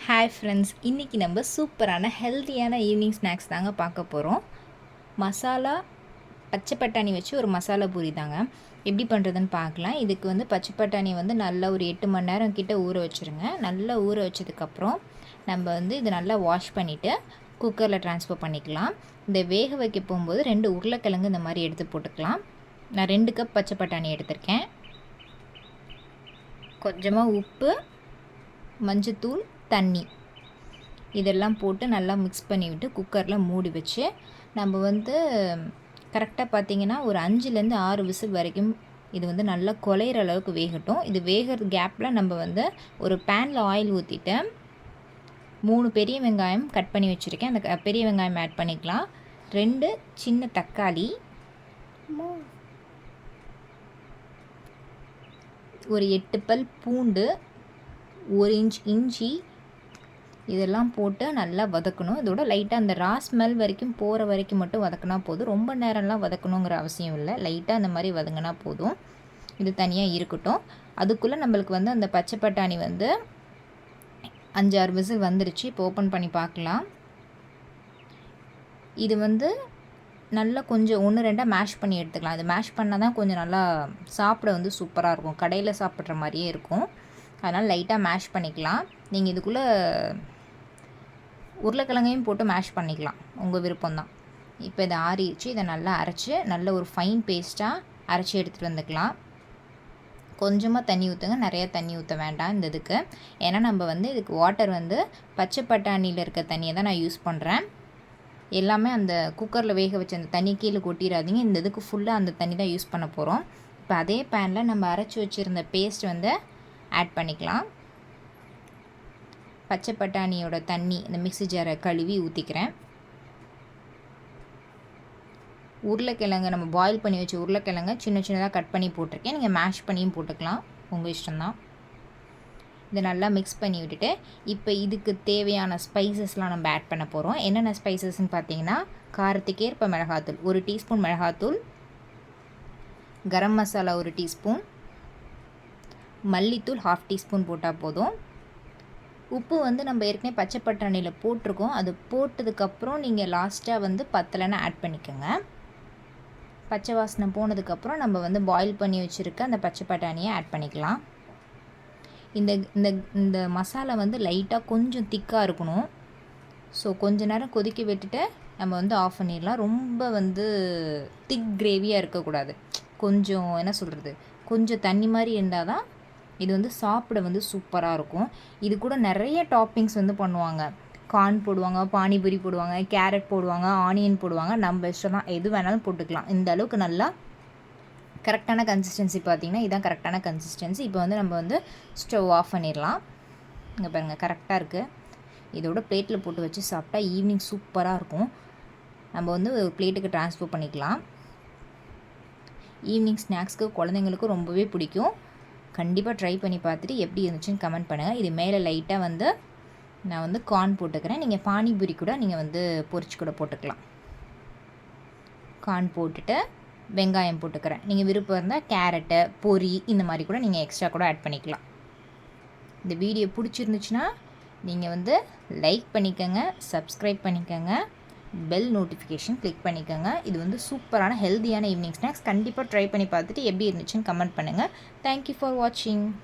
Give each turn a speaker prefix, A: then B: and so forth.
A: Hi friends, இன்றைக்கி நம்ம சூப்பரான ஹெல்த்தியான ஈவினிங் ஸ்நாக்ஸ் தாங்க பார்க்க போகிறோம். மசாலா பச்சை பட்டாணி வச்சு ஒரு மசாலா பூரி தாங்க. எப்படி பண்ணுறதுன்னு பார்க்கலாம். இதுக்கு வந்து பச்சை பட்டாணி வந்து நல்லா ஒரு 8 மணி நேரம் கிட்ட ஊற வச்சுருங்க. நல்லா ஊற வச்சதுக்கப்புறம் நம்ம வந்து இது நல்லா வாஷ் பண்ணிவிட்டு குக்கரில் ட்ரான்ஸ்ஃபர் பண்ணிக்கலாம். இந்த வேக வைக்க போகும்போது 2 உருளைக்கிழங்கு இந்த மாதிரி எடுத்து போட்டுக்கலாம். நான் 2 கப் பச்சை பட்டாணி எடுத்திருக்கேன். கொஞ்சமாக உப்பு, மஞ்சத்தூள், தண்ணி இதெல்லாம் போட்டு நல்லா மிக்ஸ் பண்ணிவிட்டு குக்கரில் மூடி வச்சு நம்ம வந்து கரெக்டாக பார்த்திங்கன்னா ஒரு 5லேருந்து 6 விசில் வரைக்கும் இது வந்து நல்லா குழையிற அளவுக்கு வேகட்டும். இது வேகிறது கேப்பில் நம்ம வந்து ஒரு பேனில் ஆயில் ஊற்றிட்டு 3 பெரிய வெங்காயம் கட் பண்ணி வச்சுருக்கேன். அந்த பெரிய வெங்காயம் ஆட் பண்ணிக்கலாம். 2 சின்ன தக்காளி, ஒரு 8 பல் பூண்டு, 1 இன்ச் இஞ்சி இதெல்லாம் போட்டு நல்லா வதக்கணும். இதோட லைட்டாக அந்த ரா ஸ்மெல் வரைக்கும் போகிற வரைக்கும் மட்டும் வதக்கினா போதும். ரொம்ப நேரம்லாம் வதக்கணுங்கிற அவசியம் இல்லை. லைட்டாக அந்த மாதிரி வதங்கினா போதும். இது தனியாக இருக்கட்டும். அதுக்குள்ளே நம்மளுக்கு வந்து அந்த பச்சை பட்டாணி வந்து 5-6 விசில் வந்துருச்சு. இப்போ ஓப்பன் பண்ணி பார்க்கலாம். இது வந்து நல்லா கொஞ்சம் 1-2 மேஷ் பண்ணி எடுத்துக்கலாம். அது மேஷ் பண்ணால் தான் கொஞ்சம் நல்லா சாப்பிட வந்து சூப்பராக இருக்கும். கடையில் சாப்பிட்ற மாதிரியே இருக்கும். அதனால் லைட்டாக மேஷ் பண்ணிக்கலாம். நீங்கள் இதுக்குள்ளே உருளைக்கிழங்கையும் போட்டு மேஷ் பண்ணிக்கலாம், உங்கள் விருப்பம்தான். இப்போ இதை ஆறிடுச்சு. இதை நல்லா அரைச்சி நல்ல ஒரு ஃபைன் பேஸ்ட்டாக அரைச்சி எடுத்துகிட்டு வந்துக்கலாம். கொஞ்சமாக தண்ணி ஊற்றுங்க, நிறையா தண்ணி ஊற்ற வேண்டாம் இந்த இதுக்கு. ஏன்னா நம்ம வந்து இதுக்கு வாட்டர் வந்து பச்சை பட்டாணியில் இருக்க தண்ணியை தான் நான் யூஸ் பண்ணுறேன். எல்லாமே அந்த குக்கரில் வேக வச்ச அந்த தண்ணி கீழே கொட்டிடாதீங்க. இந்த இதுக்கு ஃபுல்லாக அந்த தண்ணி தான் யூஸ் பண்ண போகிறோம். இப்போ அதே பேனில் நம்ம அரைச்சி வச்சுருந்த பேஸ்ட் வந்து ஆட் பண்ணிக்கலாம். பச்சை பட்டாணியோட தண்ணி இந்த மிக்ஸி ஜாரை கழுவி ஊற்றிக்கிறேன். உருளைக்கிழங்கு நம்ம பாயில் பண்ணி வச்ச உருளைக்கிழங்கு சின்ன சின்னதாக கட் பண்ணி போட்டிருக்கேன். நீங்கள் மேஷ் பண்ணியும் போட்டுக்கலாம், உங்கள் இஷ்டம்தான். இதை நல்லா மிக்ஸ் பண்ணி விட்டுட்டு இப்போ இதுக்கு தேவையான ஸ்பைசஸ்லாம் நம்ம ஆட் பண்ண போகிறோம். என்னென்ன ஸ்பைசஸ்ன்னு பார்த்தீங்கன்னா, காரத்துக்கேற்ப மிளகாத்தூள் 1 டீஸ்பூன் மிளகாத்தூள், கரம் மசாலா 1 டீஸ்பூன், மல்லித்தூள் 1/2 டீஸ்பூன் போட்டால் போதும். உப்பு வந்து நம்ம ஏற்கனவே பச்சை பட்டாணியில் போட்டிருக்கோம். அது போட்டதுக்கப்புறம் நீங்கள் லாஸ்ட்டாக வந்து பத்தலைன்னு ஆட் பண்ணிக்கோங்க. பச்சை வாசனை போனதுக்கப்புறம் நம்ம வந்து பாயில் பண்ணி வச்சுருக்க அந்த பச்சை பட்டாணியை ஆட் பண்ணிக்கலாம். இந்த இந்த இந்த மசாலா வந்து லைட்டாக கொஞ்சம் திக்காக இருக்கணும். ஸோ கொஞ்ச நேரம் கொதிக்க விட்டுட்டு நம்ம வந்து ஆஃப் பண்ணிடலாம். ரொம்ப வந்து திக் கிரேவியாக இருக்கக்கூடாது. கொஞ்சம் என்ன சொல்கிறது, கொஞ்சம் தண்ணி மாதிரி இருந்தால் தான் இது வந்து சாப்பிட வந்து சூப்பராக இருக்கும். இது கூட நிறைய டாப்பிங்ஸ் வந்து பண்ணுவாங்க. கார்ன் போடுவாங்க, பானிபூரி போடுவாங்க, கேரட் போடுவாங்க, ஆனியன் போடுவாங்க. நம்ம இஷ்டம் தான், எது வேணாலும் போட்டுக்கலாம். இந்த அளவுக்கு நல்லா கரெக்டான கன்சிஸ்டன்சி பார்த்திங்கன்னா இதுதான் கரெக்டான கன்சிஸ்டன்சி. இப்போ வந்து நம்ம வந்து ஸ்டவ் ஆஃப் பண்ணிடலாம். இங்கே பாருங்கள், கரெக்டாக இருக்குது. இதோட பிளேட்டில் போட்டு வச்சு சாப்பிட்டா ஈவினிங் சூப்பராக இருக்கும். நம்ம வந்து ஒரு பிளேட்டுக்கு ட்ரான்ஸ்ஃபர் பண்ணிக்கலாம். ஈவினிங் ஸ்நாக்ஸ்க்கு குழந்தைங்களுக்கு ரொம்பவே பிடிக்கும். கண்டிப்பாக ட்ரை பண்ணி பார்த்துட்டு எப்படி இருந்துச்சுன்னு கமெண்ட் பண்ணுங்கள். இது மேலே லைட்டாக வந்து நான் வந்து கார்ன் போட்டுக்கிறேன். நீங்கள் பானிபூரி கூட நீங்கள் வந்து பொரிச்சு கூட போட்டுக்கலாம். கார்ன் போட்டுட்டு வெங்காயம் போட்டுக்கிறேன். நீங்கள் விருப்பம் இருந்தால் கேரட்டு, பொரி இந்த மாதிரி கூட நீங்கள் எக்ஸ்ட்ரா கூட ஆட் பண்ணிக்கலாம். இந்த வீடியோ பிடிச்சிருந்துச்சுன்னா நீங்கள் வந்து லைக் பண்ணிக்கோங்க, சப்ஸ்கிரைப் பண்ணிக்கோங்க, பெல் நோட்டிஃபிகேஷன் கிளிக் பண்ணிக்கோங்க. இது வந்து சூப்பரான ஹெல்த்தியான ஈவினிங் ஸ்நாக்ஸ். கண்டிப்பாக ட்ரை பண்ணி பார்த்துட்டு எப்படி இருந்துச்சுன்னு கமெண்ட் பண்ணுங்கள். தேங்க்யூ ஃபார் வாட்சிங்.